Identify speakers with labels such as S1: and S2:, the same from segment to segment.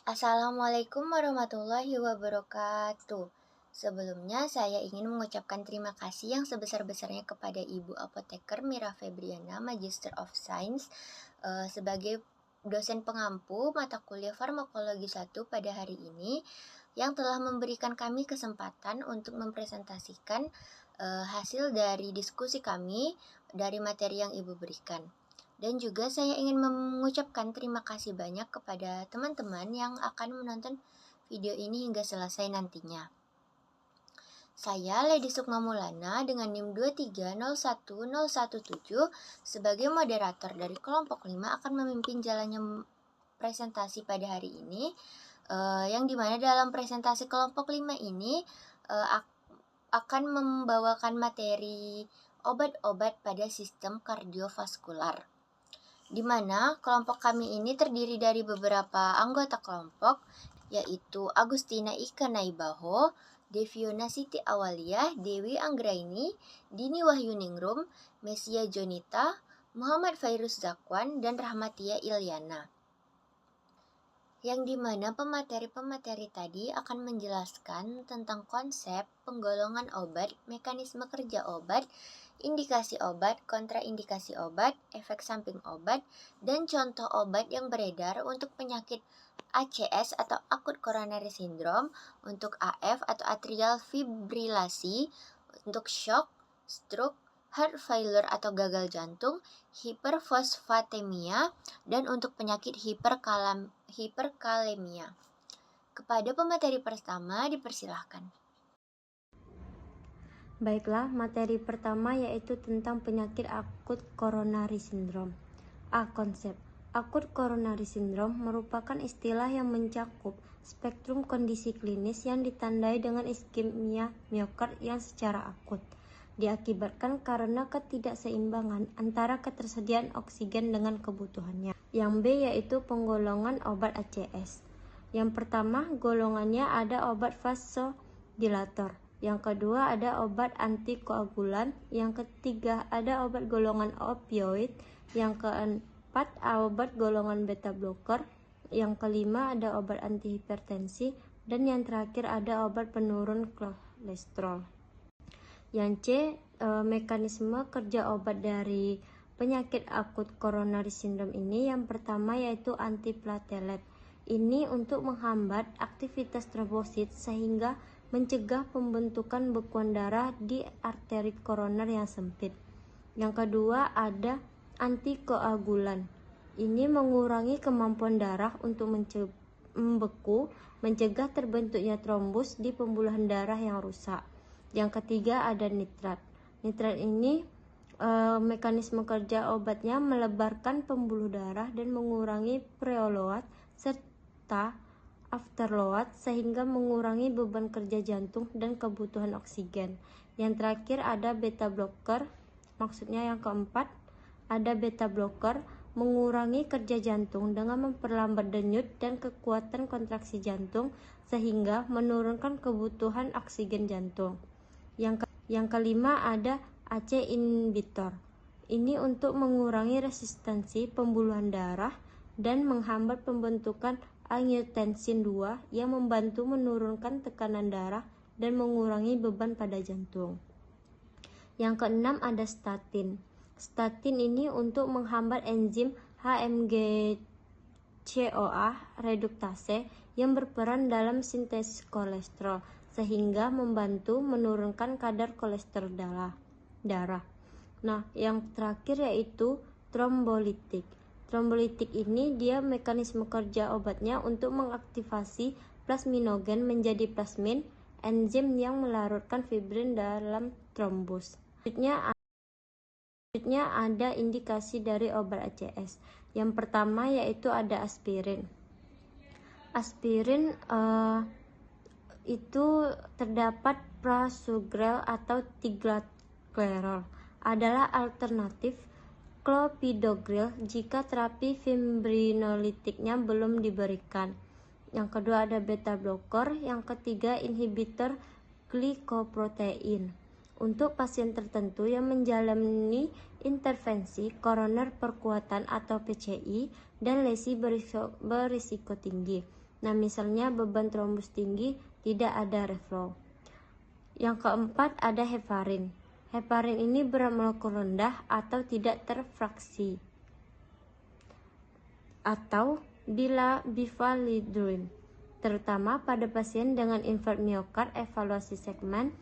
S1: Assalamualaikum warahmatullahi wabarakatuh. Sebelumnya saya ingin mengucapkan terima kasih yang sebesar-besarnya kepada Ibu Apoteker Mira Febriana, Magister of Science, sebagai dosen pengampu mata kuliah Farmakologi 1 pada hari ini yang telah memberikan kami kesempatan untuk mempresentasikan hasil dari diskusi kami dari materi yang Ibu berikan. Dan juga saya ingin mengucapkan terima kasih banyak kepada teman-teman yang akan menonton video ini hingga selesai nantinya. Saya Lady Sukma Maulana dengan NIM 2301017 sebagai moderator dari kelompok 5 akan memimpin jalannya presentasi pada hari ini, yang dimana dalam presentasi kelompok 5 ini akan membawakan materi obat-obat pada sistem kardiovaskular, di mana kelompok kami ini terdiri dari beberapa anggota kelompok, yaitu Agustina Ika Naibaho, Deviona Siti Awaliyah, Dewi Anggraini, Dini Wahyuningrum, Mesia Jonita, Muhammad Fairuz Zakwan, dan Rahmatia Ilyana. Yang dimana pemateri-pemateri tadi akan menjelaskan tentang konsep penggolongan obat, mekanisme kerja obat, indikasi obat, kontraindikasi obat, efek samping obat, dan contoh obat yang beredar untuk penyakit ACS atau Acute Coronary Syndrome, untuk AF atau atrial fibrilasi, untuk shock, stroke, heart failure atau gagal jantung, hiperfosfatemia, dan untuk penyakit hiperkalemia. Kepada pemateri pertama dipersilahkan.
S2: Baiklah, materi pertama yaitu tentang penyakit akut coronary syndrome. Konsep. Akut coronary syndrome merupakan istilah yang mencakup spektrum kondisi klinis yang ditandai dengan iskemia miokard yang secara akut diakibatkan karena ketidakseimbangan antara ketersediaan oksigen dengan kebutuhannya. Yang B yaitu penggolongan obat ACS. Yang pertama, golongannya ada obat vasodilator. Yang kedua ada obat antikoagulan. Yang ketiga ada obat golongan opioid. Yang keempat obat golongan beta blocker. Yang kelima ada obat antihipertensi. Dan yang terakhir ada obat penurun kolesterol. Yang C, mekanisme kerja obat dari penyakit akut coronary syndrome ini yang pertama yaitu antiplatelet. Ini untuk menghambat aktivitas trombosit sehingga mencegah pembentukan bekuan darah di arteri koroner yang sempit. Yang kedua ada antikoagulan. Ini mengurangi kemampuan darah untuk membeku, mencegah terbentuknya trombus di pembuluhan darah yang rusak. Yang ketiga ada nitrat. Nitrat ini mekanisme kerja obatnya melebarkan pembuluh darah dan mengurangi preload serta afterload sehingga mengurangi beban kerja jantung dan kebutuhan oksigen. Yang terakhir ada beta blocker, maksudnya yang keempat ada beta blocker mengurangi kerja jantung dengan memperlambat denyut dan kekuatan kontraksi jantung sehingga menurunkan kebutuhan oksigen jantung. Yang kelima ada ACE inhibitor. Ini untuk mengurangi resistensi pembuluhan darah dan menghambat pembentukan angiotensin II yang membantu menurunkan tekanan darah dan mengurangi beban pada jantung. Yang keenam ada statin. Statin ini untuk menghambat enzim HMG-CoA reduktase yang berperan dalam sintesis kolesterol sehingga membantu menurunkan kadar kolesterol darah. Nah, yang terakhir yaitu trombolitik. Trombolitik ini dia mekanisme kerja obatnya untuk mengaktifasi plasminogen menjadi plasmin, enzim yang melarutkan fibrin dalam trombus. Selanjutnya ada indikasi dari obat ACS. Yang pertama yaitu ada aspirin. Aspirin itu terdapat prasugrel atau tiglaclerol adalah alternatif clopidogrel jika terapi fibrinolitiknya belum diberikan. Yang kedua ada beta blocker, yang ketiga inhibitor glikoprotein. Untuk pasien tertentu yang menjalani intervensi koroner perkuatan atau PCI dan lesi berisiko tinggi. Nah, misalnya beban trombus tinggi, tidak ada reflow. Yang keempat ada heparin. Heparin ini berat molekul rendah atau tidak terfraksi, atau bivalidrin, terutama pada pasien dengan infark miokard evaluasi segmen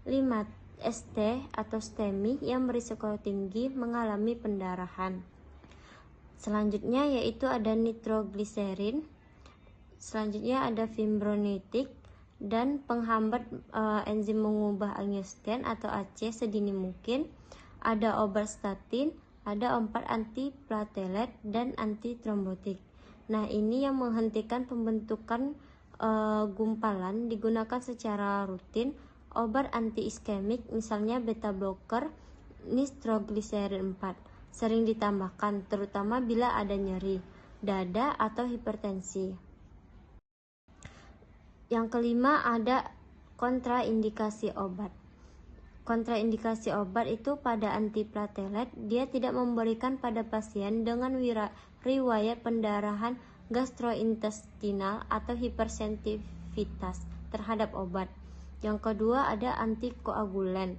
S2: 5 ST atau STEMI yang berisiko tinggi mengalami pendarahan. Selanjutnya yaitu ada nitrogliserin, selanjutnya ada fibrinolytik dan penghambat enzim mengubah angiosten atau AC sedini mungkin, ada obat statin, ada obat antiplatelet dan antitrombotik. Nah, ini yang menghentikan pembentukan gumpalan digunakan secara rutin. Obat anti-iskemik misalnya beta blocker, nitrogliserin 4 sering ditambahkan terutama bila ada nyeri dada atau hipertensi. Yang kelima ada kontraindikasi obat. Kontraindikasi obat itu pada antiplatelet, dia tidak memberikan pada pasien dengan riwayat pendarahan gastrointestinal atau hipersensitivitas terhadap obat. Yang kedua ada antikoagulan.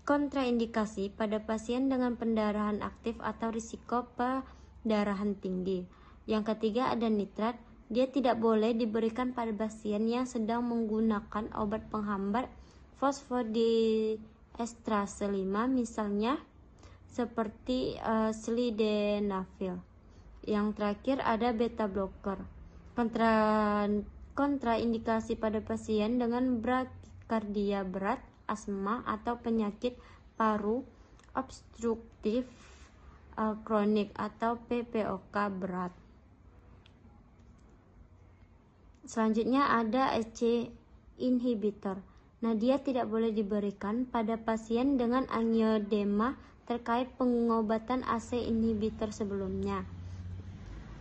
S2: Kontraindikasi pada pasien dengan pendarahan aktif atau risiko pendarahan tinggi. Yang ketiga ada nitrat. Dia tidak boleh diberikan pada pasien yang sedang menggunakan obat penghambat fosfodiesterase 5 misalnya seperti sildenafil. Yang terakhir ada beta blocker. Kontraindikasi pada pasien dengan brakikardia berat, asma atau penyakit paru obstruktif kronik atau PPOK berat. Selanjutnya ada ACE inhibitor. Nah, dia tidak boleh diberikan pada pasien dengan angiodema terkait pengobatan ACE inhibitor sebelumnya.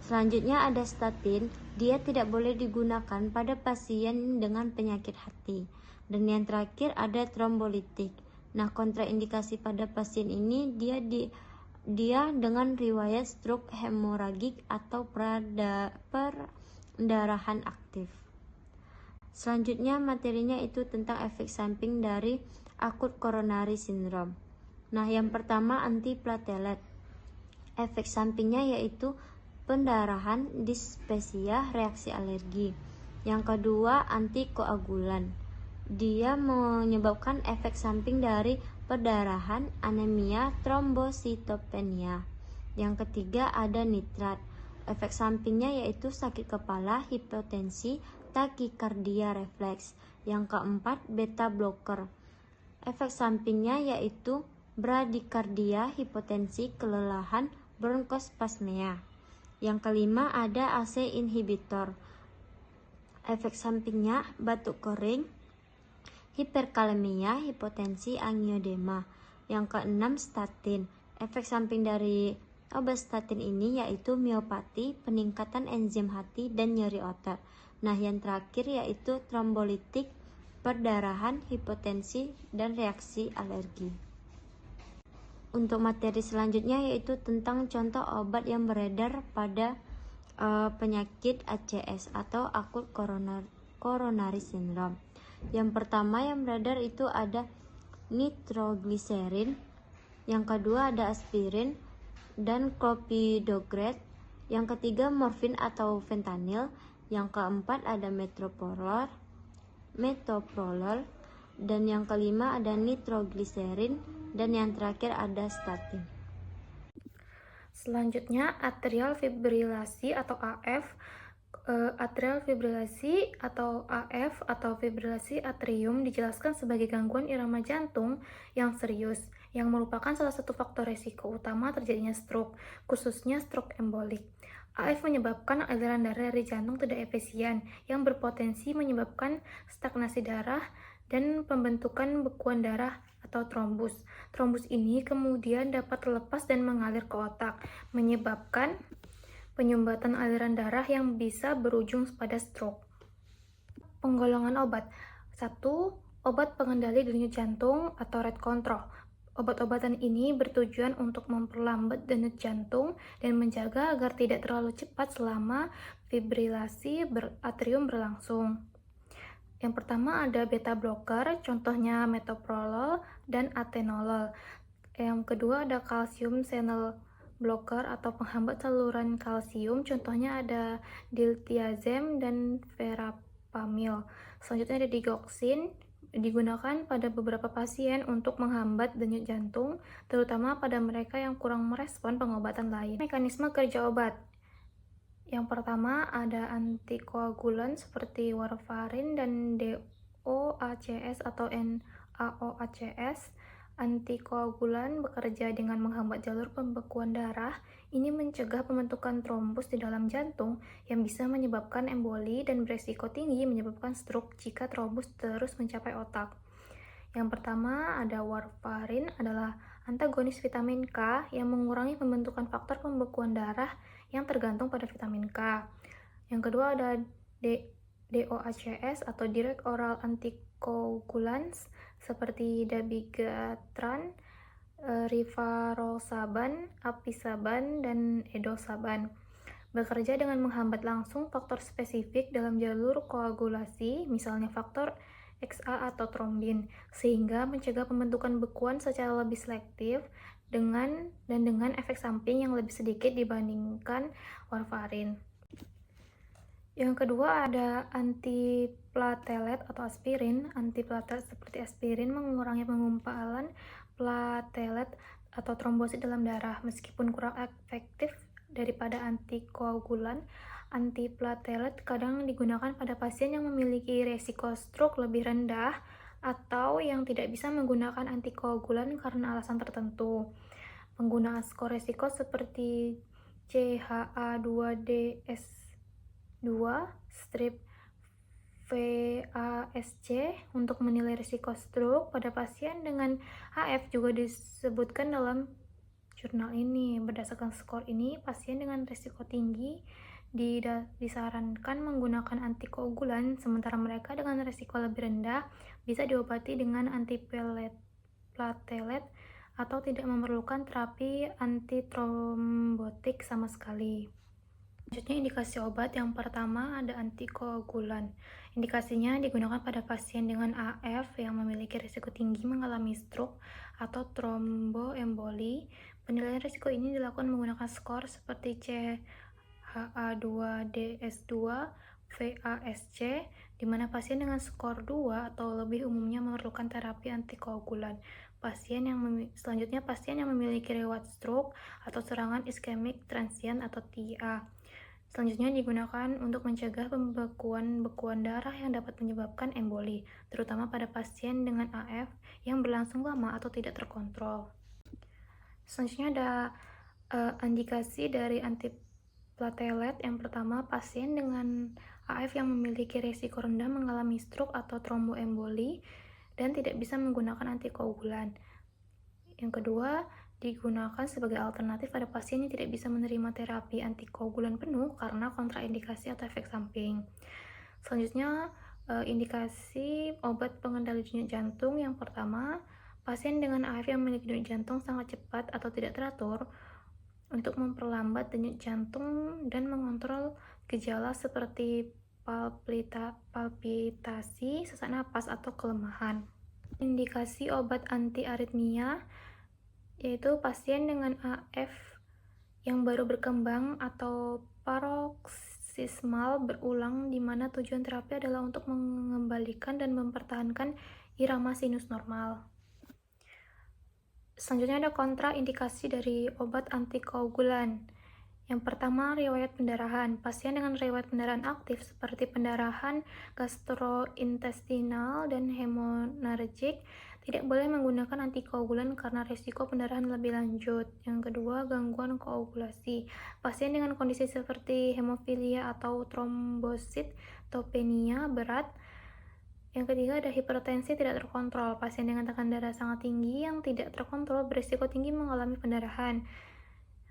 S2: Selanjutnya ada statin. Dia tidak boleh digunakan pada pasien dengan penyakit hati. Dan yang terakhir ada trombolitik. Nah, kontraindikasi pada pasien ini dia dengan riwayat stroke hemoragik atau pendarahan aktif. Selanjutnya materinya itu tentang efek samping dari akut coronary syndrome. Nah, yang pertama antiplatelet. Efek sampingnya yaitu pendarahan, dispepsia, reaksi alergi. Yang kedua antikoagulan. Dia menyebabkan efek samping dari perdarahan, anemia, trombositopenia. Yang ketiga ada nitrat. Efek sampingnya yaitu sakit kepala, hipotensi, takikardia refleks. Yang keempat, beta blocker. Efek sampingnya yaitu bradikardia, hipotensi, kelelahan, bronkospasmia. Yang kelima ada ACE inhibitor. Efek sampingnya batuk kering, hiperkalemia, hipotensi, angiodema. Yang keenam statin. Efek samping dari obat statin ini yaitu miopati, peningkatan enzim hati, dan nyeri otot. Nah, yang terakhir yaitu trombolitik, perdarahan, hipotensi, dan reaksi alergi. Untuk materi selanjutnya yaitu tentang contoh obat yang beredar pada penyakit ACS atau akut coronary syndrome. Yang pertama yang beredar itu ada nitrogliserin, yang kedua ada aspirin dan clopidogrel, yang ketiga morfin atau fentanyl, yang keempat ada metoprolol, dan yang kelima ada nitrogliserin, dan yang terakhir ada statin.
S3: Selanjutnya atrial fibrilasi atau AF. Atrial fibrilasi atau AF atau fibrilasi atrium dijelaskan sebagai gangguan irama jantung yang serius yang merupakan salah satu faktor resiko utama terjadinya stroke, khususnya stroke embolik. AF menyebabkan aliran darah dari jantung tidak efisien yang berpotensi menyebabkan stagnasi darah dan pembentukan bekuan darah atau trombus. Trombus ini kemudian dapat terlepas dan mengalir ke otak, menyebabkan penyumbatan aliran darah yang bisa berujung pada stroke. Penggolongan obat. 1. Obat pengendali denyut jantung atau rate control. Obat-obatan ini bertujuan untuk memperlambat denyut jantung dan menjaga agar tidak terlalu cepat selama fibrilasi atrium berlangsung. Yang pertama ada beta blocker, contohnya metoprolol dan atenolol. Yang kedua ada kalsium channel blocker atau penghambat saluran kalsium, contohnya ada diltiazem dan verapamil. Selanjutnya ada digoxin, digunakan pada beberapa pasien untuk menghambat denyut jantung, terutama pada mereka yang kurang merespon pengobatan lain. Mekanisme kerja obat. Yang pertama ada antikoagulan seperti warfarin dan DOACS atau NaOACS. Antikoagulan bekerja dengan menghambat jalur pembekuan darah. Ini mencegah pembentukan trombus di dalam jantung yang bisa menyebabkan emboli dan beresiko tinggi menyebabkan stroke jika trombus terus mencapai otak. Yang pertama ada warfarin, adalah antagonis vitamin K yang mengurangi pembentukan faktor pembekuan darah yang tergantung pada vitamin K. Yang kedua ada DOACS atau direct oral anticoagulants seperti dabigatran, rivaroxaban, apisaban, dan edosaban. Bekerja dengan menghambat langsung faktor spesifik dalam jalur koagulasi, misalnya faktor XA atau trombin, sehingga mencegah pembentukan bekuan secara lebih selektif dengan efek samping yang lebih sedikit dibandingkan warfarin. Yang kedua ada antiplatelet atau aspirin. Antiplatelet seperti aspirin mengurangi penggumpalan platelet atau trombosit dalam darah. Meskipun kurang efektif daripada antikoagulan, antiplatelet kadang digunakan pada pasien yang memiliki resiko stroke lebih rendah atau yang tidak bisa menggunakan antikoagulan karena alasan tertentu. Penggunaan skor resiko seperti CHA2DS2 strip VASC untuk menilai risiko stroke pada pasien dengan HF juga disebutkan dalam jurnal ini. Berdasarkan skor ini, pasien dengan risiko tinggi disarankan menggunakan antikoagulan, sementara mereka dengan risiko lebih rendah bisa diobati dengan antiplatelet atau tidak memerlukan terapi antitrombotik sama sekali. Selanjutnya indikasi obat. Yang pertama ada antikoagulan. Indikasinya digunakan pada pasien dengan AF yang memiliki risiko tinggi mengalami stroke atau tromboemboli. Penilaian risiko ini dilakukan menggunakan skor seperti CHA2DS2 VASC, di mana pasien dengan skor 2 atau lebih umumnya memerlukan terapi antikoagulan. Selanjutnya pasien yang memiliki riwayat stroke atau serangan iskemik transient atau TIA. Selanjutnya digunakan untuk mencegah pembekuan darah yang dapat menyebabkan emboli, terutama pada pasien dengan AF yang berlangsung lama atau tidak terkontrol. Selanjutnya ada indikasi dari antiplatelet. Yang pertama, pasien dengan AF yang memiliki risiko rendah mengalami stroke atau tromboemboli dan tidak bisa menggunakan antikoagulan. Yang kedua, digunakan sebagai alternatif pada pasien yang tidak bisa menerima terapi antikoagulan penuh karena kontraindikasi atau efek samping. Selanjutnya, indikasi obat pengendali denyut jantung. Yang pertama, pasien dengan AF yang memiliki denyut jantung sangat cepat atau tidak teratur untuk memperlambat denyut jantung dan mengontrol gejala seperti palpitasi, sesak napas, atau kelemahan. Indikasi obat anti-aritmia yaitu pasien dengan AF yang baru berkembang atau paroksismal berulang, di mana tujuan terapi adalah untuk mengembalikan dan mempertahankan irama sinus normal. Selanjutnya ada kontraindikasi dari obat antikoagulan. Yang pertama, riwayat pendarahan. Pasien dengan riwayat pendarahan aktif seperti pendarahan gastrointestinal dan hemonergik tidak boleh menggunakan antikoagulan karena risiko pendarahan lebih lanjut. Yang kedua, gangguan koagulasi. Pasien dengan kondisi seperti hemofilia atau trombositopenia berat. Yang ketiga ada hipertensi tidak terkontrol. Pasien dengan tekanan darah sangat tinggi yang tidak terkontrol berisiko tinggi mengalami pendarahan.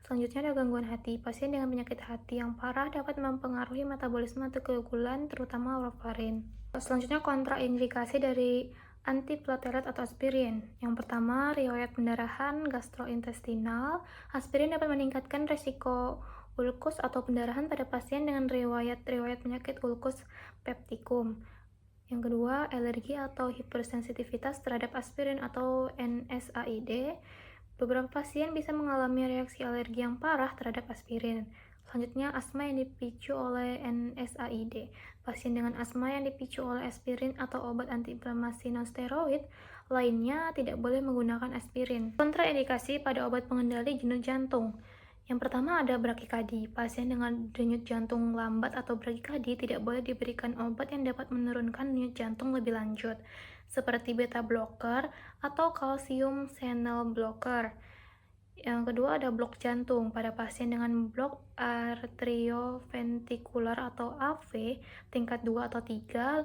S3: Selanjutnya ada gangguan hati. Pasien dengan penyakit hati yang parah dapat mempengaruhi metabolisme antikoagulan, terutama warfarin. Selanjutnya kontraindikasi dari antiplatelet atau aspirin. Yang pertama, riwayat pendarahan gastrointestinal. Aspirin dapat meningkatkan resiko ulkus atau pendarahan pada pasien dengan riwayat penyakit ulkus peptikum. Yang kedua, alergi atau hipersensitivitas terhadap aspirin atau NSAID. Beberapa pasien bisa mengalami reaksi alergi yang parah terhadap aspirin. Selanjutnya, asma yang dipicu oleh NSAID. Pasien dengan asma yang dipicu oleh aspirin atau obat antiinflamasi non-steroid lainnya tidak boleh menggunakan aspirin. Kontraindikasi pada obat pengendali denyut jantung. Yang pertama ada brakikadi. Pasien dengan denyut jantung lambat atau brakikadi tidak boleh diberikan obat yang dapat menurunkan denyut jantung lebih lanjut, seperti beta blocker atau kalsium channel blocker. Yang kedua ada blok jantung. Pada pasien dengan blok atrioventrikular atau AV tingkat 2 atau 3,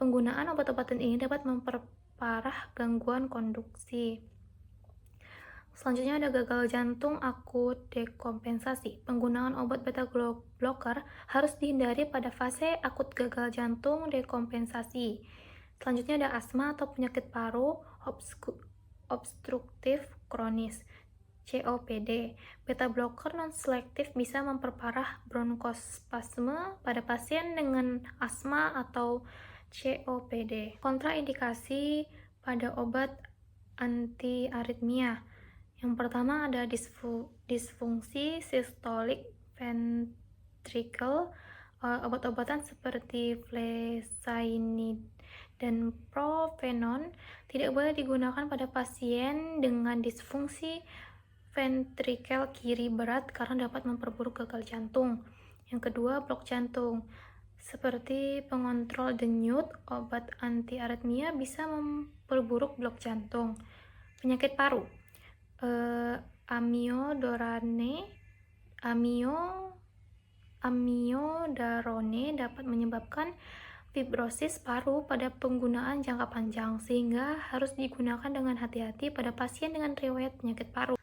S3: penggunaan obat-obatan ini dapat memperparah gangguan konduksi. Selanjutnya ada gagal jantung akut dekompensasi. Penggunaan obat beta blocker harus dihindari pada fase akut gagal jantung dekompensasi. Selanjutnya ada asma atau penyakit paru obstruktif kronis, COPD. Beta blocker non-selektif bisa memperparah bronkospasme pada pasien dengan asma atau COPD. Kontraindikasi pada obat antiaritmia. Yang pertama ada disfungsi sistolik ventricle. Obat-obatan seperti flecainide dan profenon tidak boleh digunakan pada pasien dengan disfungsi ventrikel kiri berat karena dapat memperburuk gagal jantung. Yang kedua, blok jantung. Seperti pengontrol denyut, obat antiaritmia bisa memperburuk blok jantung. Penyakit paru. Amiodarone dapat menyebabkan fibrosis paru pada penggunaan jangka panjang, sehingga harus digunakan dengan hati-hati pada pasien dengan riwayat penyakit paru.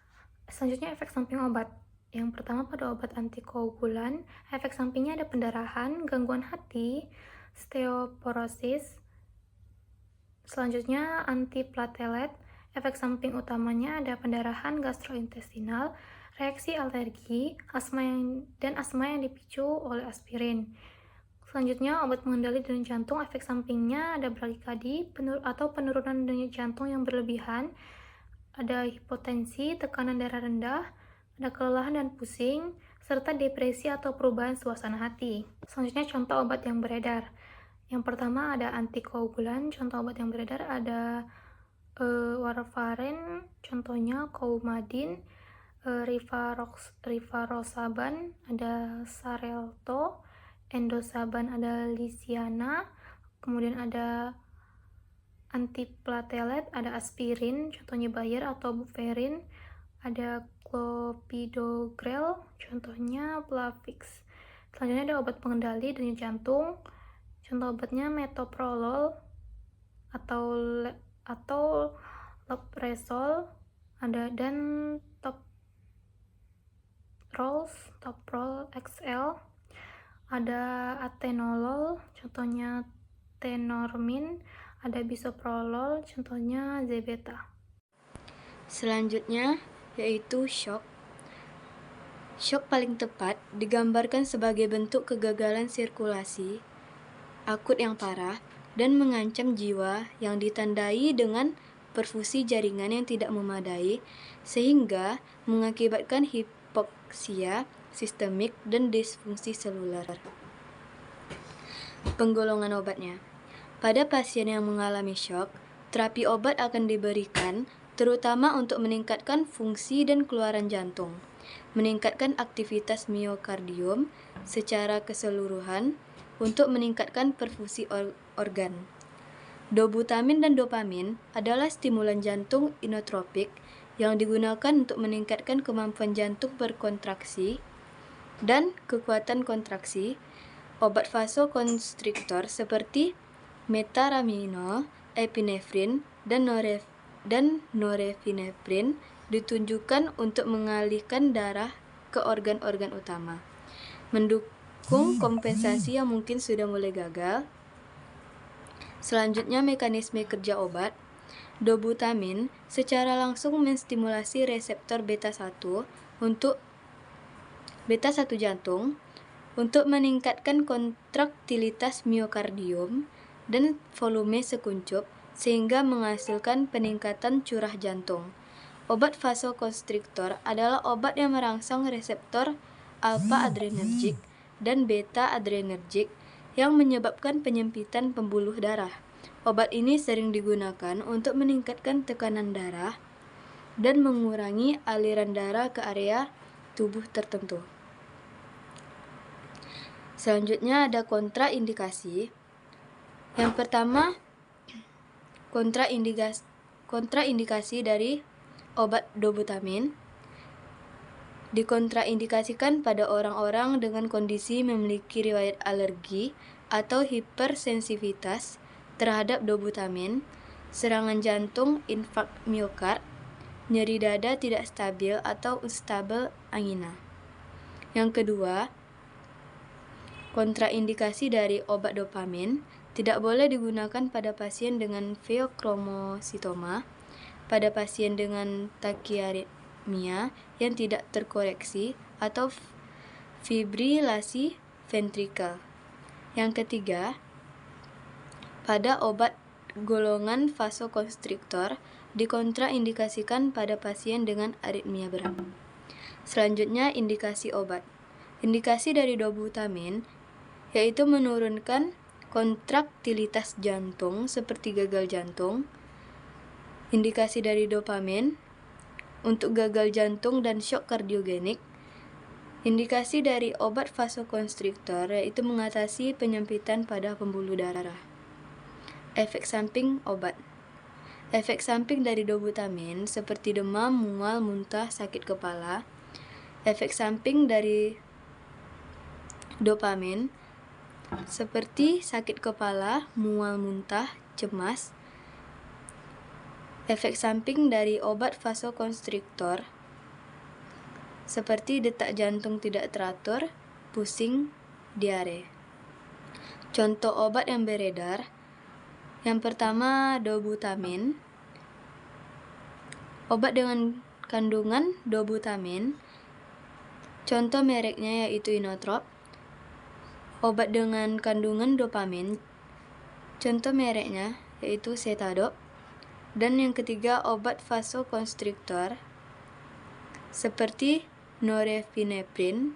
S3: Selanjutnya efek samping obat. Yang pertama pada obat antikoagulan, efek sampingnya ada pendarahan, gangguan hati, osteoporosis. Selanjutnya antiplatelet. Efek samping utamanya ada pendarahan gastrointestinal, reaksi alergi, asma yang dipicu oleh aspirin. Selanjutnya obat pengendali denyut jantung. Efek sampingnya ada brakikadi atau penurunan denyut jantung yang berlebihan, ada hipotensi, tekanan darah rendah, ada kelelahan dan pusing, serta depresi atau perubahan suasana hati. Selanjutnya contoh obat yang beredar. Yang pertama ada antikoagulan. Contoh obat yang beredar ada warfarin, contohnya coumadin, rivaroxaban, ada Xarelto, endosaban ada Lisiana, kemudian ada antiplatelet, ada aspirin, contohnya Bayer atau Buferin, ada clopidogrel, contohnya Plavix. Selanjutnya ada obat pengendali denyut jantung, contoh obatnya metoprolol atau Loperamide, ada dan Toprol XL, ada atenolol, contohnya Tenormin, ada bisoprolol, contohnya Zebeta.
S4: Selanjutnya yaitu shock. Shock paling tepat digambarkan sebagai bentuk kegagalan sirkulasi akut yang parah dan mengancam jiwa yang ditandai dengan perfusi jaringan yang tidak memadai sehingga mengakibatkan hipoksia sistemik dan disfungsi seluler. Penggolongan obatnya. Pada pasien yang mengalami shock, terapi obat akan diberikan terutama untuk meningkatkan fungsi dan keluaran jantung, meningkatkan aktivitas miokardium secara keseluruhan untuk meningkatkan perfusi organ. Dobutamin dan dopamin adalah stimulan jantung inotropik yang digunakan untuk meningkatkan kemampuan jantung berkontraksi dan kekuatan kontraksi. Obat vasokonstriktor seperti metharamino, epinefrin, dan norepinefrin ditunjukkan untuk mengalihkan darah ke organ-organ utama, mendukung kompensasi yang mungkin sudah mulai gagal, Selanjutnya, mekanisme kerja obat. Dobutamin secara langsung menstimulasi reseptor beta-1 jantung untuk meningkatkan kontraktilitas miokardium dan volume sekuncup sehingga menghasilkan peningkatan curah jantung. Obat vasokonstriktor adalah obat yang merangsang reseptor alfa adrenergik dan beta adrenergik yang menyebabkan penyempitan pembuluh darah. Obat ini sering digunakan untuk meningkatkan tekanan darah dan mengurangi aliran darah ke area tubuh tertentu. Selanjutnya ada kontraindikasi. Yang pertama, kontraindikasi dari obat dobutamin dikontraindikasikan pada orang-orang dengan kondisi memiliki riwayat alergi atau hipersensitivitas terhadap dobutamin, serangan jantung, infark miokard, nyeri dada tidak stabil atau unstable angina. Yang kedua, kontraindikasi dari obat dopamin tidak boleh digunakan pada pasien dengan pheochromocytoma, pada pasien dengan tachyarrhythmia yang tidak terkoreksi, atau fibrilasi ventrikel. Yang ketiga, pada obat golongan vasokonstriktor dikontraindikasikan pada pasien dengan aritmia berat. Selanjutnya, indikasi obat. Indikasi dari dobutamin yaitu menurunkan kontraktilitas jantung seperti gagal jantung. Indikasi dari dopamin untuk gagal jantung dan shock kardiogenik. Indikasi dari obat vasokonstriktor yaitu mengatasi penyempitan pada pembuluh darah. Efek samping obat. Efek samping dari dobutamin seperti demam, mual, muntah, sakit kepala. Efek samping dari dopamin seperti sakit kepala, mual, muntah, cemas. Efek samping dari obat vasokonstriktor seperti detak jantung tidak teratur, pusing, diare. Contoh obat yang beredar. Yang pertama, dobutamin. Obat dengan kandungan dobutamin. Contoh mereknya yaitu Inotrop. Obat dengan kandungan dopamin. Contoh mereknya yaitu Cetadop. Dan yang ketiga, obat vasokonstriktor seperti norepinephrine.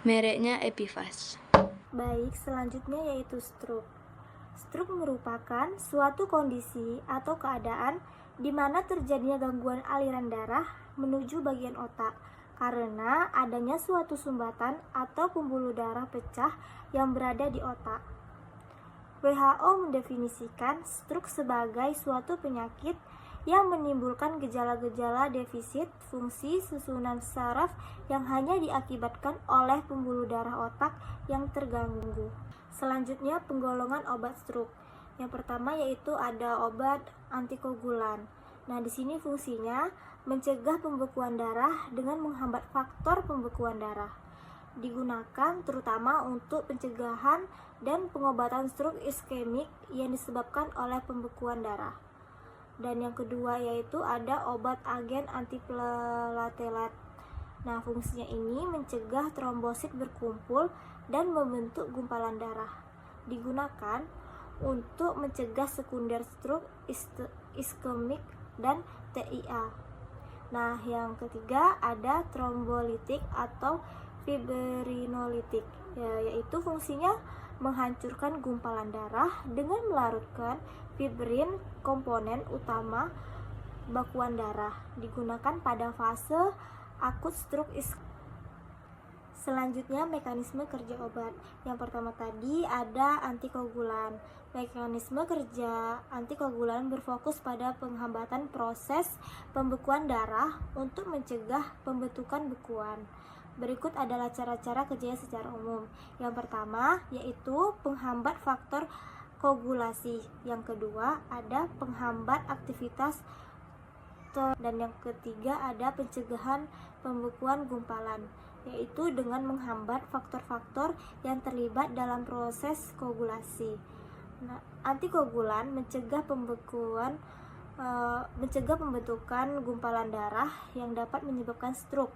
S4: Mereknya Epivast.
S5: Baik, selanjutnya yaitu stroke. Stroke merupakan suatu kondisi atau keadaan di mana terjadinya gangguan aliran darah menuju bagian otak karena adanya suatu sumbatan atau pembuluh darah pecah yang berada di otak. WHO mendefinisikan stroke sebagai suatu penyakit yang menimbulkan gejala-gejala defisit fungsi susunan saraf yang hanya diakibatkan oleh pembuluh darah otak yang terganggu. Selanjutnya, penggolongan obat stroke. Yang pertama yaitu ada obat antikoagulan. Nah, di sini fungsinya mencegah pembekuan darah dengan menghambat faktor pembekuan darah. Digunakan terutama untuk pencegahan dan pengobatan stroke iskemik yang disebabkan oleh pembekuan darah. Dan yang kedua yaitu ada obat agen antiplatelet. Nah, fungsinya ini mencegah trombosit berkumpul dan membentuk gumpalan darah. Digunakan untuk mencegah sekunder stroke iskemik dan TIA. Nah, yang ketiga ada trombolitik atau fibrinolitik, yaitu fungsinya menghancurkan gumpalan darah dengan melarutkan fibrin, komponen utama bakuan darah. Digunakan pada fase akut stroke iskemik. Selanjutnya, mekanisme kerja obat. Yang pertama tadi ada antikoagulan. Mekanisme kerja antikoagulan berfokus pada penghambatan proses pembekuan darah untuk mencegah pembentukan bekuan. Berikut adalah cara-cara kerjanya secara umum. Yang pertama yaitu penghambat faktor koagulasi. Yang kedua ada penghambat aktivitas dan yang ketiga ada pencegahan pembekuan gumpalan, yaitu dengan menghambat faktor-faktor yang terlibat dalam proses koagulasi. Nah, antikoagulan mencegah pembentukan gumpalan darah yang dapat menyebabkan stroke.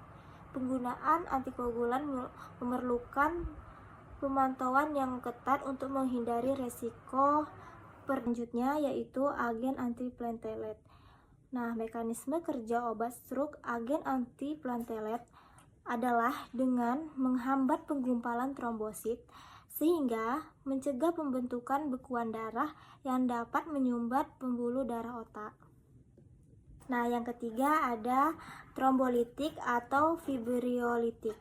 S5: Penggunaan antikoagulan memerlukan pemantauan yang ketat untuk menghindari resiko selanjutnya, yaitu agen antiplatelet. Nah, mekanisme kerja obat stroke agen antiplatelet adalah dengan menghambat penggumpalan trombosit sehingga mencegah pembentukan bekuan darah yang dapat menyumbat pembuluh darah otak. Nah, yang ketiga ada trombolitik atau fibriolitik.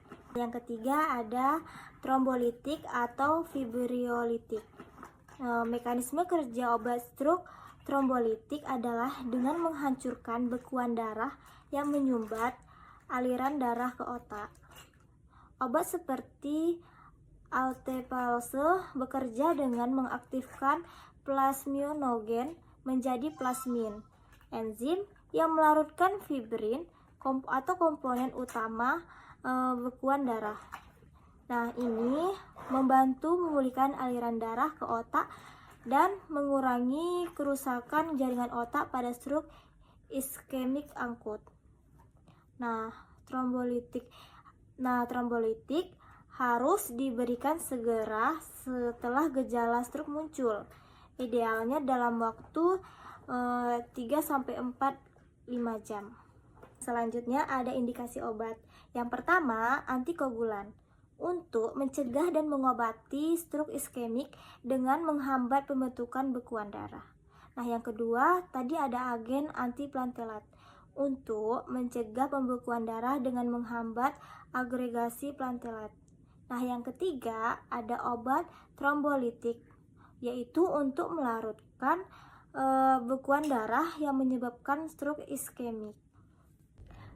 S5: Mekanisme kerja obat stroke trombolitik adalah dengan menghancurkan bekuan darah yang menyumbat aliran darah ke otak. Obat seperti alteplase bekerja dengan mengaktifkan plasminogen menjadi plasmin, enzim yang melarutkan fibrin atau komponen utama bekuan darah. Nah, ini membantu memulihkan aliran darah ke otak dan mengurangi kerusakan jaringan otak pada stroke iskemik akut. Nah, trombolitik harus diberikan segera setelah gejala stroke muncul. Idealnya dalam waktu 3-5 jam. Selanjutnya ada indikasi obat. Yang pertama, antikoagulan untuk mencegah dan mengobati stroke iskemik dengan menghambat pembentukan bekuan darah. Nah, yang kedua, tadi ada agen antiplatelet untuk mencegah pembekuan darah dengan menghambat agregasi platelet. Nah, yang ketiga ada obat trombolitik, yaitu untuk melarutkan bekuan darah yang menyebabkan stroke iskemik.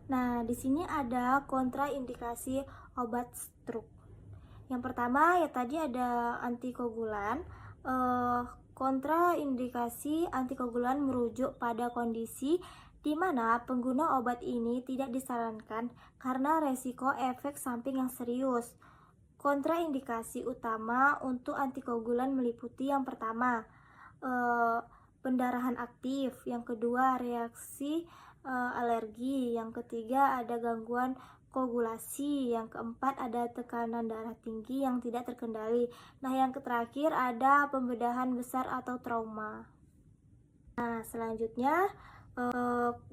S5: Nah, di sini ada kontraindikasi obat stroke. Yang pertama ya tadi ada antikoagulan. Kontraindikasi antikoagulan merujuk pada kondisi di mana pengguna obat ini tidak disarankan karena resiko efek samping yang serius. Kontraindikasi utama untuk antikoagulan meliputi yang pertama, pendarahan aktif, yang kedua reaksi alergi, yang ketiga ada gangguan koagulasi, yang keempat ada tekanan darah tinggi yang tidak terkendali. Nah, yang terakhir ada pembedahan besar atau trauma. Nah, selanjutnya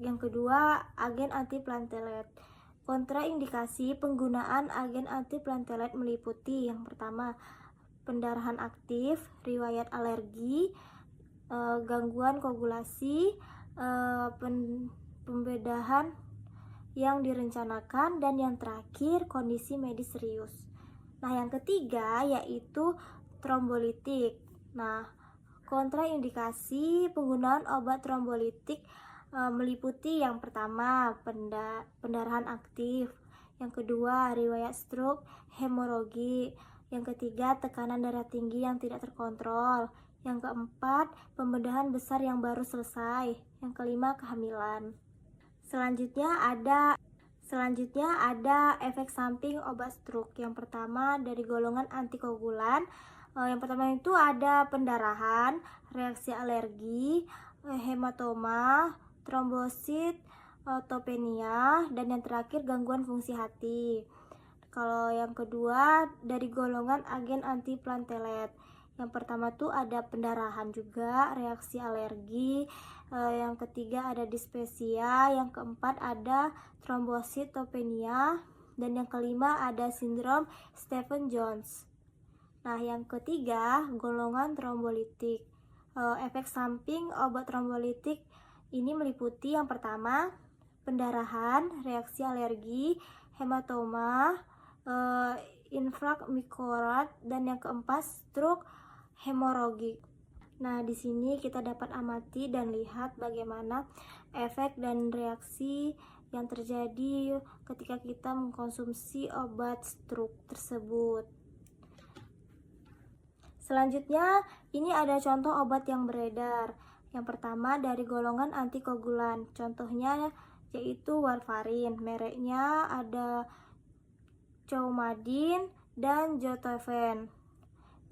S5: yang kedua agen antiplatelet. Kontraindikasi penggunaan agen antiplatelet meliputi yang pertama pendarahan aktif, riwayat alergi, gangguan koagulasi, pembedahan yang direncanakan, dan yang terakhir kondisi medis serius. Nah, yang ketiga yaitu trombolitik. Nah, kontraindikasi penggunaan obat trombolitik meliputi yang pertama pendarahan aktif, yang kedua riwayat stroke, hemorogi, yang ketiga tekanan darah tinggi yang tidak terkontrol, yang keempat pembedahan besar yang baru selesai, yang kelima kehamilan. Selanjutnya ada efek samping obat stroke. Yang pertama dari golongan antikoagulan. Yang pertama itu ada pendarahan, reaksi alergi, hematoma, trombosit, topenia, dan yang terakhir gangguan fungsi hati. Kalau yang kedua dari golongan agen antiplatelet. Yang pertama tuh ada pendarahan juga, reaksi alergi, yang ketiga ada dispepsia, yang keempat ada trombositopenia, dan yang kelima ada sindrom Stevens-Jones. Nah, yang ketiga golongan trombolitik. Efek samping obat trombolitik ini meliputi yang pertama pendarahan, reaksi alergi, hematoma, infrak miokardial, dan yang keempat stroke hemoragik. Nah, di sini kita dapat amati dan lihat bagaimana efek dan reaksi yang terjadi ketika kita mengkonsumsi obat stroke tersebut. Selanjutnya, ini ada contoh obat yang beredar. Yang pertama dari golongan antikoagulan. Contohnya yaitu warfarin. Mereknya ada Coumadin dan Zotafen.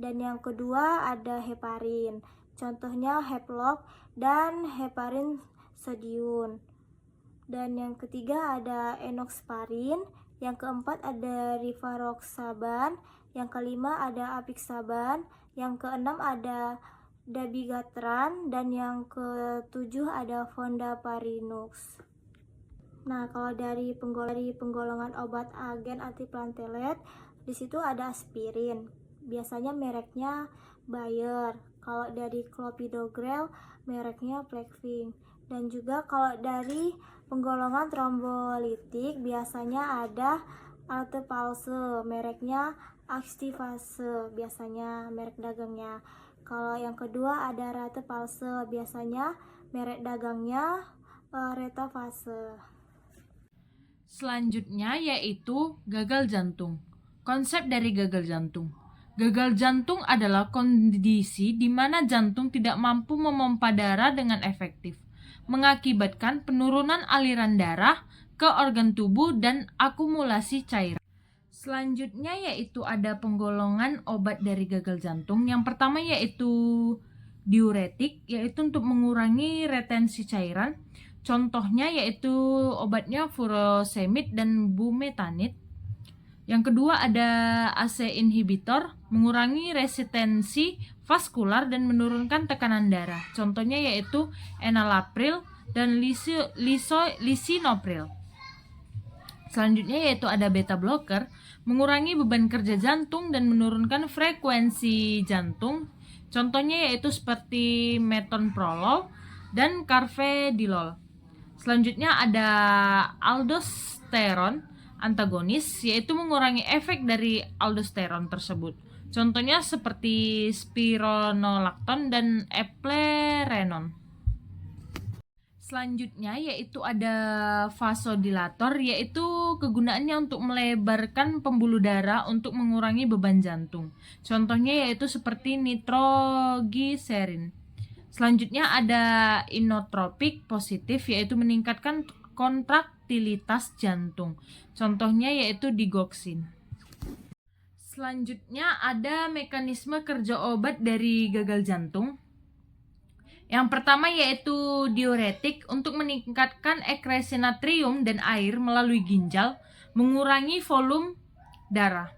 S5: Dan yang kedua ada heparin. Contohnya Heplock dan heparin sodium. Dan yang ketiga ada enoxaparin. Yang keempat ada rivaroxaban. Yang kelima ada apixaban. Yang keenam ada dabigatran. Dan yang ketujuh ada fondaparinux. Nah, kalau dari penggolongan obat agen antiplatelet, di situ ada aspirin. Biasanya mereknya Bayer. Kalau dari clopidogrel, mereknya Plexvik. Dan juga kalau dari penggolongan trombolitik, biasanya ada Altepalse, mereknya Axtivase, biasanya merek dagangnya. Kalau yang kedua ada Ratepalse, biasanya merek dagangnya Retavase.
S6: Selanjutnya yaitu gagal jantung. Konsep dari gagal jantung. Gagal jantung adalah kondisi di mana jantung tidak mampu memompa darah dengan efektif, mengakibatkan penurunan aliran darah ke organ tubuh dan akumulasi cairan. Selanjutnya yaitu ada penggolongan obat dari gagal jantung. Yang pertama yaitu diuretik, yaitu untuk mengurangi retensi cairan. Contohnya yaitu obatnya furosemid dan bumetanid. Yang kedua ada ACE inhibitor, mengurangi resistensi vaskular dan menurunkan tekanan darah. Contohnya yaitu enalapril dan lisinopril. Selanjutnya yaitu ada beta blocker, mengurangi beban kerja jantung dan menurunkan frekuensi jantung. Contohnya yaitu seperti metonprolol dan carvedilol. Selanjutnya ada aldosteron antagonis, yaitu mengurangi efek dari aldosteron tersebut. Contohnya seperti spironolakton dan eplerenon. Selanjutnya yaitu ada vasodilator, yaitu kegunaannya untuk melebarkan pembuluh darah untuk mengurangi beban jantung. Contohnya yaitu seperti nitrogliserin. Selanjutnya ada inotropik positif, yaitu meningkatkan kontraktilitas jantung. Contohnya yaitu digoxin. Selanjutnya ada mekanisme kerja obat dari gagal jantung. Yang pertama yaitu diuretik untuk meningkatkan ekresi natrium dan air melalui ginjal, mengurangi volume darah.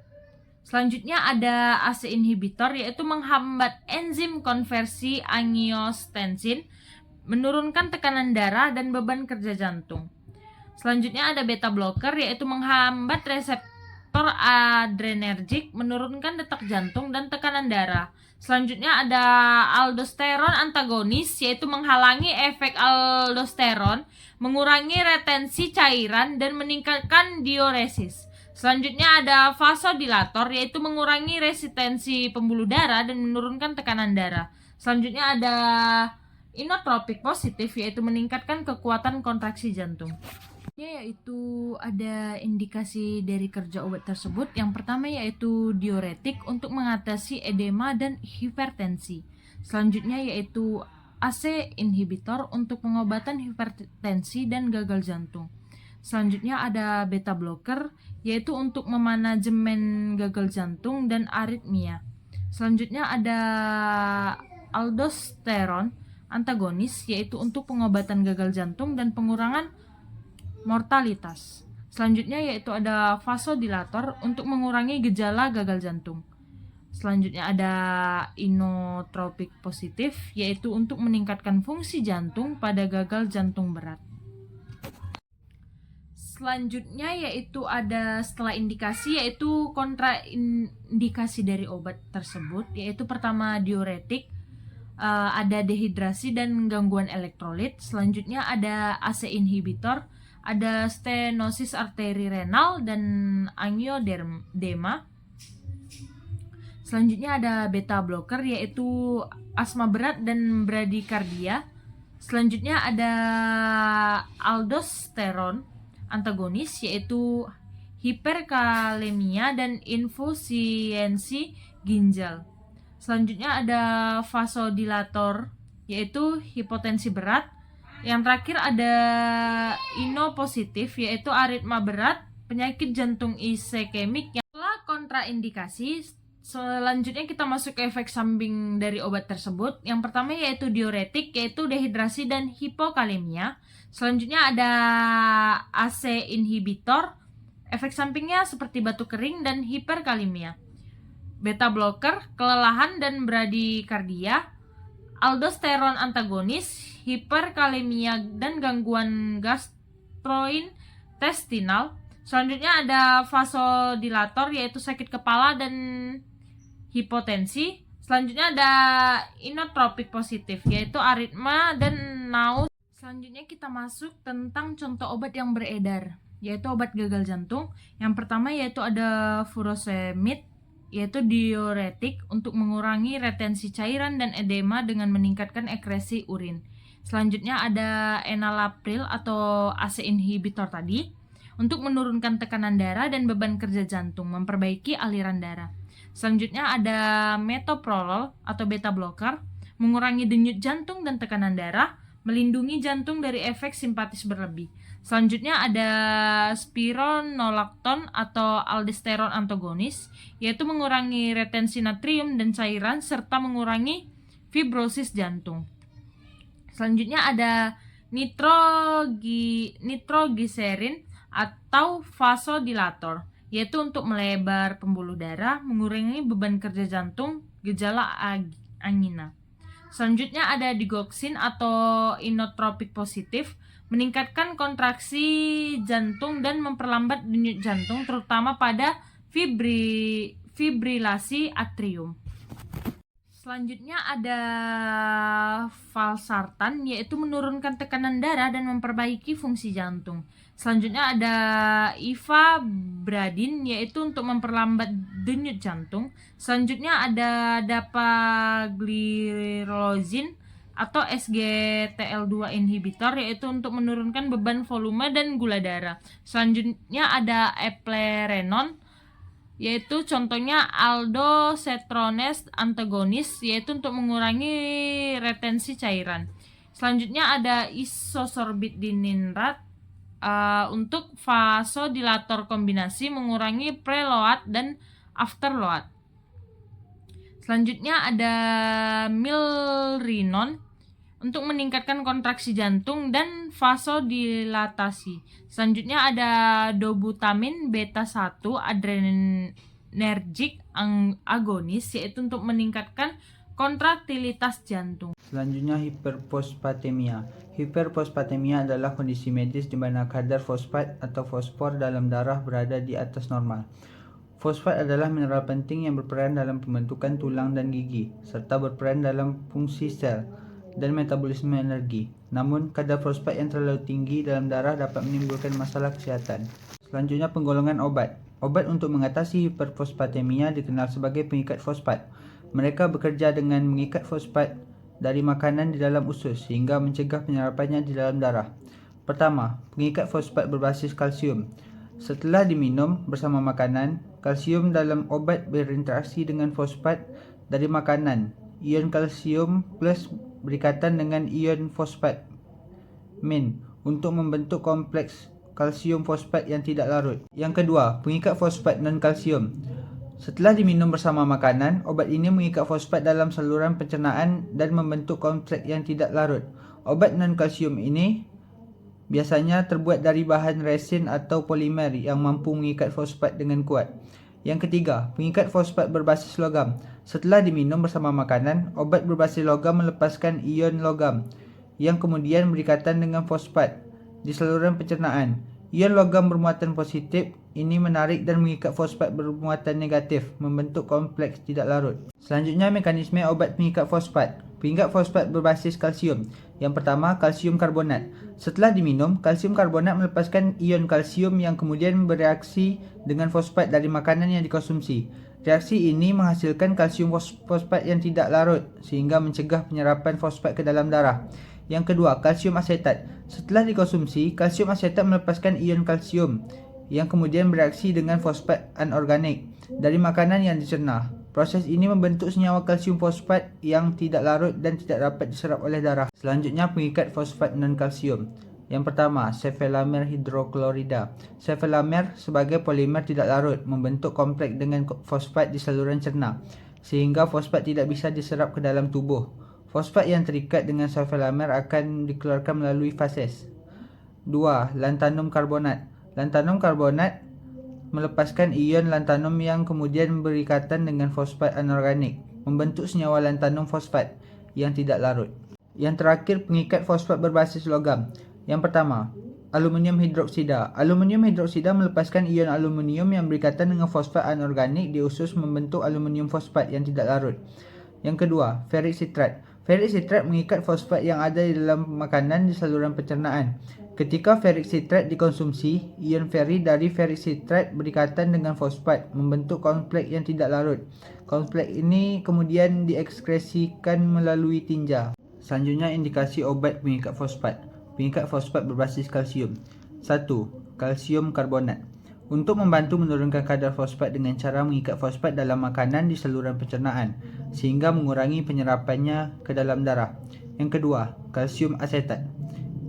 S6: Selanjutnya ada ACE inhibitor, yaitu menghambat enzim konversi angiostensin, menurunkan tekanan darah dan beban kerja jantung. Selanjutnya ada beta blocker, yaitu menghambat reseptor adrenergik, menurunkan detak jantung dan tekanan darah. Selanjutnya ada aldosteron antagonis, yaitu menghalangi efek aldosteron, mengurangi retensi cairan dan meningkatkan diuresis. Selanjutnya ada vasodilator, yaitu mengurangi resistensi pembuluh darah dan menurunkan tekanan darah. Selanjutnya ada inotropik positif, yaitu meningkatkan kekuatan kontraksi jantung. Yaitu ada indikasi dari kerja obat tersebut. Yang pertama yaitu diuretik untuk mengatasi edema dan hipertensi. Selanjutnya yaitu ACE inhibitor untuk pengobatan hipertensi dan gagal jantung. Selanjutnya ada beta blocker, yaitu untuk memanajemen gagal jantung dan aritmia. Selanjutnya ada aldosteron antagonis, yaitu untuk pengobatan gagal jantung dan pengurangan mortalitas. Selanjutnya yaitu ada vasodilator untuk mengurangi gejala gagal jantung. Selanjutnya ada inotropik positif, yaitu untuk meningkatkan fungsi jantung pada gagal jantung berat. Selanjutnya yaitu ada setelah indikasi, yaitu kontraindikasi dari obat tersebut, yaitu pertama diuretik, ada dehidrasi dan gangguan elektrolit. Selanjutnya ada ACE inhibitor, ada stenosis arteri renal dan angioedema. Selanjutnya ada beta blocker, yaitu asma berat dan bradikardia. Selanjutnya ada aldosteron antagonis, yaitu hiperkalemia dan infisiensi ginjal. Selanjutnya ada vasodilator, yaitu hipotensi berat. Yang terakhir ada inopositif, yaitu aritma berat, penyakit jantung iskemik. Setelah kontraindikasi, Selanjutnya kita masuk ke efek samping dari obat tersebut. Yang pertama yaitu diuretik, yaitu dehidrasi dan hipokalemia. Selanjutnya ada ACE inhibitor. Efek sampingnya seperti batuk kering dan hiperkalemia. Beta blocker, kelelahan dan bradikardia. Aldosteron antagonis, hiperkalemia dan gangguan gastrointestinal. Selanjutnya ada vasodilator, yaitu sakit kepala dan hipotensi. Selanjutnya ada inotropik positif, yaitu aritma dan naus. Selanjutnya kita masuk tentang contoh obat yang beredar, yaitu obat gagal jantung. Yang pertama yaitu ada furosemid, yaitu diuretik untuk mengurangi retensi cairan dan edema dengan meningkatkan ekresi urin. Selanjutnya ada enalapril atau ACE inhibitor tadi, untuk menurunkan tekanan darah dan beban kerja jantung, memperbaiki aliran darah. Selanjutnya ada metoprolol atau beta blocker, mengurangi denyut jantung dan tekanan darah, melindungi jantung dari efek simpatis berlebih. Selanjutnya ada spironolakton atau aldosteron antagonis, yaitu mengurangi retensi natrium dan cairan serta mengurangi fibrosis jantung. Selanjutnya ada nitrogliserin atau vasodilator, yaitu untuk melebar pembuluh darah, mengurangi beban kerja jantung, gejala angina. Selanjutnya ada digoxin atau inotropik positif, meningkatkan kontraksi jantung dan memperlambat denyut jantung, terutama pada fibrilasi atrium. Selanjutnya ada valsartan, yaitu menurunkan tekanan darah dan memperbaiki fungsi jantung. Selanjutnya ada ivabradin, yaitu untuk memperlambat denyut jantung. Selanjutnya ada dapagliflozin atau SGLT2 inhibitor, yaitu untuk menurunkan beban volume dan gula darah. Selanjutnya ada eplerenon, yaitu contohnya aldosterones antagonis, yaitu untuk mengurangi retensi cairan. Selanjutnya ada isosorbit dinitrat untuk vasodilator kombinasi, mengurangi preload dan afterload. Selanjutnya ada milrinone untuk meningkatkan kontraksi jantung dan vasodilatasi. Selanjutnya ada dobutamin beta 1 adrenergic agonis, yaitu untuk meningkatkan kontraktilitas jantung.
S7: Selanjutnya hiperfosfatemia. Hiperfosfatemia adalah kondisi medis di mana kadar fosfat atau fosfor dalam darah berada di atas normal. Fosfat adalah mineral penting yang berperan dalam pembentukan tulang dan gigi, serta berperan dalam fungsi sel dan metabolisme energi. Namun, kadar fosfat yang terlalu tinggi dalam darah dapat menimbulkan masalah kesehatan. Selanjutnya, penggolongan obat. Obat untuk mengatasi hiperfosfatemia dikenal sebagai pengikat fosfat. Mereka bekerja dengan mengikat fosfat dari makanan di dalam usus sehingga mencegah penyerapannya di dalam darah. Pertama, pengikat fosfat berbasis kalsium. Setelah diminum bersama makanan, kalsium dalam obat berinteraksi dengan fosfat dari makanan. Ion kalsium plus berikatan dengan ion fosfat min untuk membentuk kompleks kalsium fosfat yang tidak larut. Yang kedua, pengikat fosfat non-kalsium. Setelah diminum bersama makanan, obat ini mengikat fosfat dalam saluran pencernaan dan membentuk kompleks yang tidak larut. Obat non-kalsium ini biasanya terbuat dari bahan resin atau polimer yang mampu mengikat fosfat dengan kuat. Yang ketiga, pengikat fosfat berbasis logam. Setelah diminum bersama makanan, obat berbasis logam melepaskan ion logam yang kemudian berikatan dengan fosfat di saluran pencernaan. Ion logam bermuatan positif ini menarik dan mengikat fosfat bermuatan negatif, membentuk kompleks tidak larut. Selanjutnya, mekanisme obat pengikat fosfat. Pengikat fosfat berbasis kalsium. Yang pertama, kalsium karbonat. Setelah diminum, kalsium karbonat melepaskan ion kalsium yang kemudian bereaksi dengan fosfat dari makanan yang dikonsumsi. Reaksi ini menghasilkan kalsium fosfat yang tidak larut sehingga mencegah penyerapan fosfat ke dalam darah. Yang kedua, kalsium asetat. Setelah dikonsumsi, kalsium asetat melepaskan ion kalsium yang kemudian bereaksi dengan fosfat anorganik dari makanan yang dicerna. Proses ini membentuk senyawa kalsium fosfat yang tidak larut dan tidak dapat diserap oleh darah. Selanjutnya, pengikat fosfat non-kalsium. Yang pertama, sevelamer hidroklorida. Sevelamer sebagai polimer tidak larut membentuk kompleks dengan fosfat di saluran cerna, sehingga fosfat tidak bisa diserap ke dalam tubuh. Fosfat yang terikat dengan sevelamer akan dikeluarkan melalui fases. 2. Lantanum karbonat. Lantanum karbonat melepaskan ion lantanum yang kemudian berikatan dengan fosfat anorganik, membentuk senyawa lantanum fosfat yang tidak larut. Yang terakhir, pengikat fosfat berbasis logam. Yang pertama, aluminium hidroksida. Aluminium hidroksida melepaskan ion aluminium yang berikatan dengan fosfat anorganik di usus membentuk aluminium fosfat yang tidak larut. Yang kedua, ferric citrat. Ferric citrat mengikat fosfat yang ada di dalam makanan di saluran pencernaan. Ketika ferric citrat dikonsumsi, ion ferri dari ferric citrat berikatan dengan fosfat, membentuk kompleks yang tidak larut. Kompleks ini kemudian diekskresikan melalui tinja. Selanjutnya, indikasi obat pengikat fosfat. Pengikat fosfat berbasis kalsium. 1. Kalsium karbonat. Untuk membantu menurunkan kadar fosfat dengan cara mengikat fosfat dalam makanan di saluran pencernaan, sehingga mengurangi penyerapannya ke dalam darah. Yang kedua, kalsium asetat.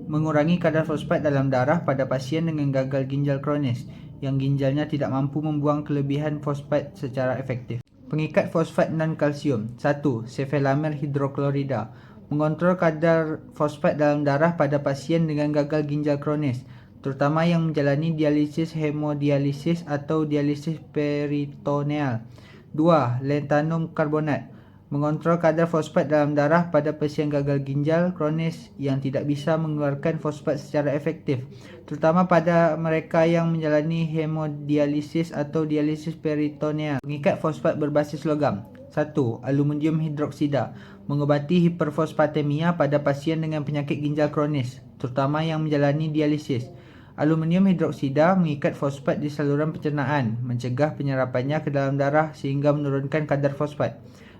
S7: Mengurangi kadar fosfat dalam darah pada pasien dengan gagal ginjal kronis yang ginjalnya tidak mampu membuang kelebihan fosfat secara efektif. Pengikat fosfat non-kalsium. 1. Sevelamer hidroklorida. Mengontrol kadar fosfat dalam darah pada pasien dengan gagal ginjal kronis, terutama yang menjalani dialisis hemodialisis atau dialisis peritoneal. 2. Lantanum karbonat. Mengontrol kadar fosfat dalam darah pada pasien gagal ginjal kronis yang tidak bisa mengeluarkan fosfat secara efektif, terutama pada mereka yang menjalani hemodialisis atau dialisis peritoneal. Pengikat fosfat berbasis logam. 1. Aluminium hidroksida. Mengobati hiperfosfatemia pada pasien dengan penyakit ginjal kronis, terutama yang menjalani dialisis. Aluminium hidroksida mengikat fosfat di saluran pencernaan, mencegah penyerapannya ke dalam darah sehingga menurunkan kadar fosfat.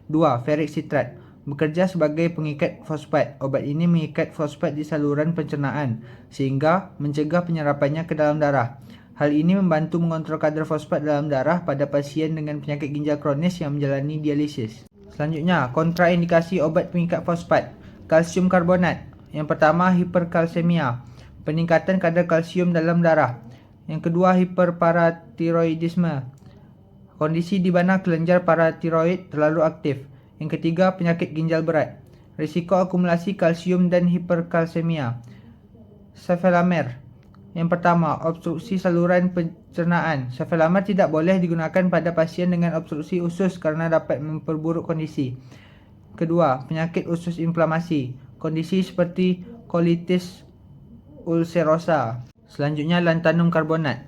S7: 2. Ferric citrat. Bekerja sebagai pengikat fosfat. Obat ini mengikat fosfat di saluran pencernaan sehingga mencegah penyerapannya ke dalam darah. Hal ini membantu mengontrol kadar fosfat dalam darah pada pasien dengan penyakit ginjal kronis yang menjalani dialisis. Selanjutnya, kontraindikasi obat pengikat fosfat. Kalsium karbonat. Yang pertama, hiperkalsemia. Peningkatan kadar kalsium dalam darah. Yang kedua, hiperparatiroidisme. Kondisi di mana kelenjar paratiroid terlalu aktif. Yang ketiga, penyakit ginjal berat. Risiko akumulasi kalsium dan hiperkalsemia. Sevelamer. Yang pertama, obstruksi saluran pencernaan. Sevelamer tidak boleh digunakan pada pasien dengan obstruksi usus karena dapat memperburuk kondisi. Kedua, penyakit usus inflamasi. Kondisi seperti colitis ulcerosa. Selanjutnya, lantanum karbonat.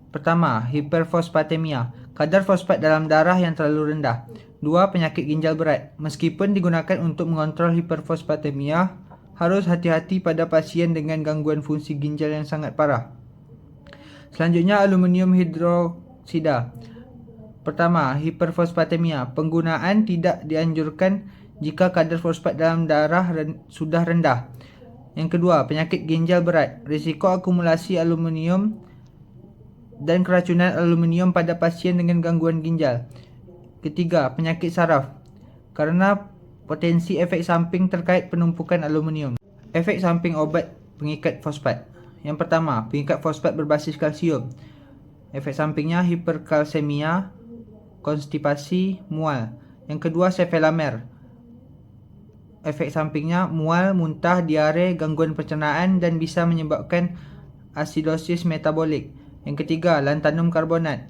S7: Pertama, hiperfosfatemia. Kadar fosfat dalam darah yang terlalu rendah. 2. Penyakit ginjal berat. Meskipun digunakan untuk mengontrol hiperfosfatemia, harus hati-hati pada pasien dengan gangguan fungsi ginjal yang sangat parah. Selanjutnya, aluminium hidroksida. Pertama, hiperfosfatemia. Penggunaan tidak dianjurkan jika kadar fosfat dalam darah sudah rendah. Yang kedua, penyakit ginjal berat. Risiko akumulasi aluminium dan keracunan aluminium pada pasien dengan gangguan ginjal. Ketiga, penyakit saraf. Karena potensi efek samping terkait penumpukan aluminium. Efek samping obat pengikat fosfat. Yang pertama, pengikat fosfat berbasis kalsium. Efek sampingnya hiperkalsemia, konstipasi, mual. Yang kedua, sevelamer. Efek sampingnya mual, muntah, diare, gangguan pencernaan dan bisa menyebabkan asidosis metabolik. Yang ketiga, lantanum karbonat.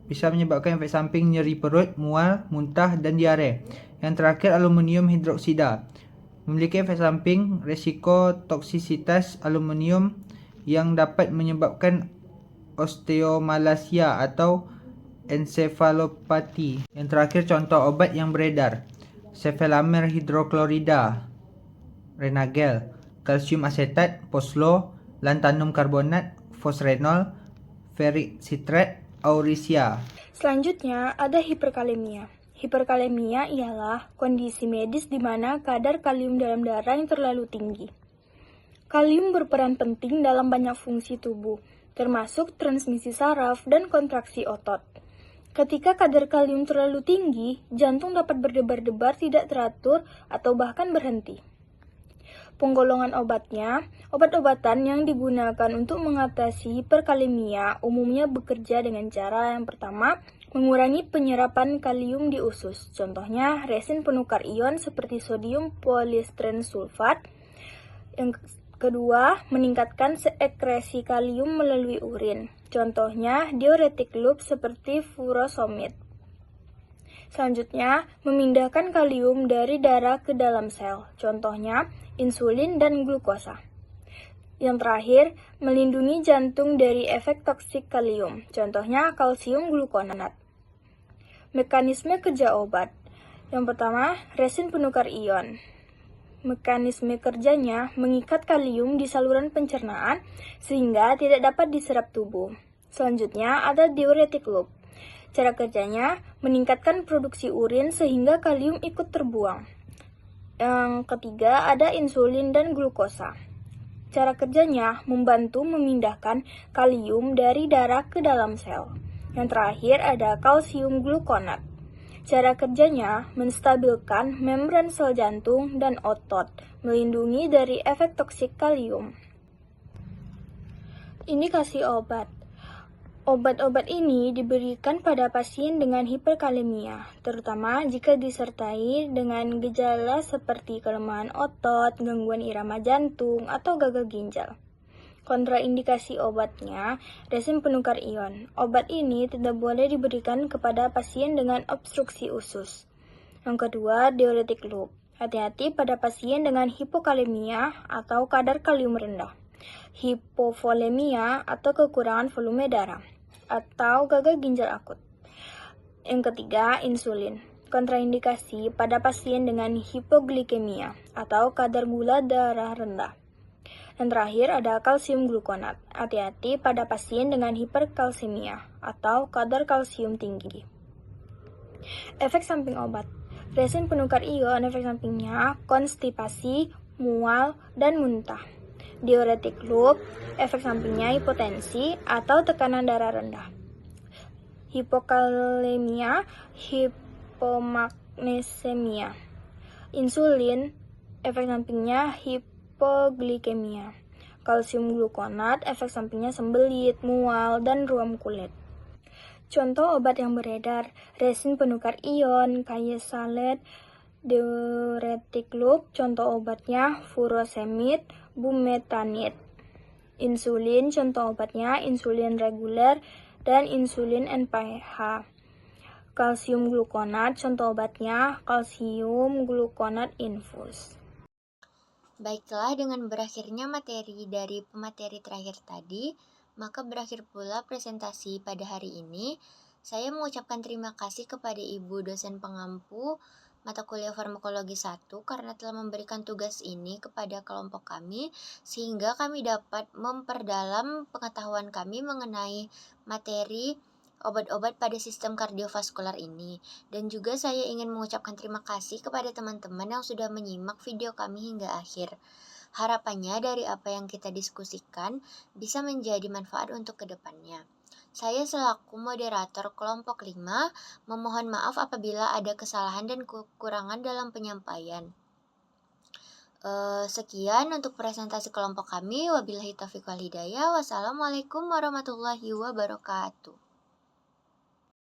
S7: Bisa menyebabkan efek samping nyeri perut, mual, muntah, dan diare. Yang terakhir, aluminium hidroksida. Memiliki efek samping resiko toksisitas aluminium yang dapat menyebabkan osteomalacia atau encephalopati. Yang terakhir, contoh obat yang beredar. Sevelamer hidroklorida, Renagel, kalsium asetat, Poslo, lantanum karbonat, fosrenol, ferric citrat, Aurisia.
S5: Selanjutnya ada hiperkalemia. Hiperkalemia ialah kondisi medis di mana kadar kalium dalam darah yang terlalu tinggi. Kalium berperan penting dalam banyak fungsi tubuh, termasuk transmisi saraf dan kontraksi otot. Ketika kadar kalium terlalu tinggi, jantung dapat berdebar-debar tidak teratur atau bahkan berhenti. Penggolongan obatnya, obat-obatan yang digunakan untuk mengatasi hiperkalemia umumnya bekerja dengan cara yang pertama, mengurangi penyerapan kalium di usus. Contohnya, resin penukar ion seperti sodium poliestren sulfat. Yang kedua, meningkatkan sekresi kalium melalui urin. Contohnya, diuretik loop seperti furosemid. Selanjutnya, memindahkan kalium dari darah ke dalam sel. Contohnya, insulin dan glukosa. Yang terakhir, melindungi jantung dari efek toksik kalium. Contohnya, kalsium glukonat. Mekanisme kerja obat. Yang pertama, resin penukar ion. Mekanisme kerjanya mengikat kalium di saluran pencernaan sehingga tidak dapat diserap tubuh. Selanjutnya, ada diuretik loop. Cara kerjanya meningkatkan produksi urin sehingga kalium ikut terbuang. Yang ketiga ada insulin dan glukosa. Cara kerjanya membantu memindahkan kalium dari darah ke dalam sel. Yang terakhir ada kalsium glukonat. Cara kerjanya menstabilkan membran sel jantung dan otot, melindungi dari efek toksik kalium. Indikasi obat. Obat-obat ini diberikan pada pasien dengan hiperkalemia, terutama jika disertai dengan gejala seperti kelemahan otot, gangguan irama jantung, atau gagal ginjal. Kontraindikasi obatnya, resin penukar ion. Obat ini tidak boleh diberikan kepada pasien dengan obstruksi usus. Yang kedua, diuretik loop. Hati-hati pada pasien dengan hipokalemia atau kadar kalium rendah, hipovolemia atau kekurangan volume darah, atau gagal ginjal akut. Yang ketiga, insulin. Kontraindikasi pada pasien dengan hipoglikemia atau kadar gula darah rendah. Yang terakhir ada kalsium glukonat. Hati-hati pada pasien dengan hiperkalsemia atau kadar kalsium tinggi. Efek samping obat. Resin penukar ion efek sampingnya konstipasi, mual, dan muntah. Diuretik loop efek sampingnya hipotensi atau tekanan darah rendah. Hipokalemia, hipomagnesemia. Insulin efek sampingnya hipoglikemia. Kalsium glukonat efek sampingnya sembelit, mual, dan ruam kulit. Contoh obat yang beredar, resin penukar ion, kyesalet, diuretik loop, contoh obatnya furosemid, bumetanid. Insulin, contoh obatnya insulin reguler dan insulin NPH. Kalsium glukonat, contoh obatnya kalsium glukonat infus.
S1: Baiklah, dengan berakhirnya materi dari pemateri terakhir tadi, maka berakhir pula presentasi pada hari ini. Saya mengucapkan terima kasih kepada Ibu dosen pengampu mata kuliah farmakologi 1 karena telah memberikan tugas ini kepada kelompok kami sehingga kami dapat memperdalam pengetahuan kami mengenai materi obat-obat pada sistem kardiovaskular ini. Dan juga saya ingin mengucapkan terima kasih kepada teman-teman yang sudah menyimak video kami hingga akhir. Harapannya dari apa yang kita diskusikan bisa menjadi manfaat untuk kedepannya. Saya selaku moderator kelompok 5 memohon maaf apabila ada kesalahan dan kekurangan dalam penyampaian. Sekian untuk presentasi kelompok kami. Wabillahi taufiq wal hidayah. Wassalamualaikum warahmatullahi wabarakatuh.